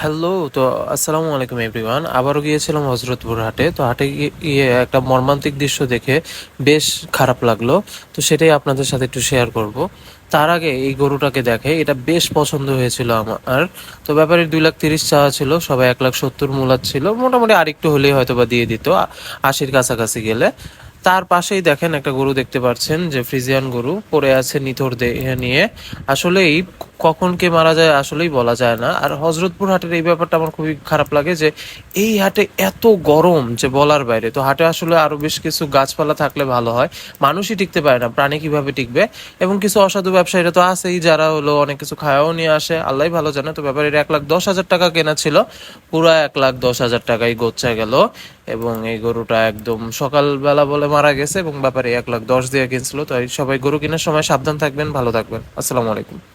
Hello, তো আসসালামু আলাইকুম এভরিওয়ান। আবারও গিয়েছিলাম হজরতপুর হাটে। তো হাটে গিয়ে একটা মর্মান্তিক দৃশ্য দেখে বেশ খারাপ লাগলো। তো সেটাই আপনাদের সাথে একটু শেয়ার করব। তার আগে এই গরুটাকে দেখে এটা বেশ পছন্দ হয়েছিল আমার। তো ব্যাপারে 2,30,000 চাওয়া ছিল, সবাই 1,70,000 মূলাচ্ছিল। মোটামুটি আরেকটু হলেই হয়তো বা দিয়ে দিত, 80-র কাছাকাছি গেলে। তার পাশেই দেখেন একটা গরু দেখতে পাচ্ছেন, যে ফ্রিজিয়ান গরু পড়ে আছে নিথর দেহে নিয়ে। আসলেই কখন কে মারা যায় আসলেই বলা যায় না। আর হজরতপুর হাটের এই ব্যাপারটা আমার খুবই খারাপ লাগে, যে এই হাটে এত গরম যে বলার বাইরে। তো হাটে আসলে আরো বেশ কিছু গাছপালা থাকলে ভালো হয়, মানুষই টিকতে পারে না, প্রাণী কিভাবে টিকবে। এবং কিছু অসাধু ব্যবসায়ীরা তো আছেই, যারা হলো অনেক কিছু খায়াও নিয়ে আসে, আল্লাহ ভালো জানে। তো ব্যাপারে 1,10,000 টাকা কেনা ছিল, পুরো 1,10,000 টাকাই গচ্চা গেল। এবং এই গরুটা একদম সকালবেলা বলে মারা গেছে, এবং ব্যাপারে 1,10,000 দিয়ে কিনছিল। তাই সবাই গরু কেনার সময় সাবধান থাকবেন, ভালো থাকবেন। আসসালামু আলাইকুম।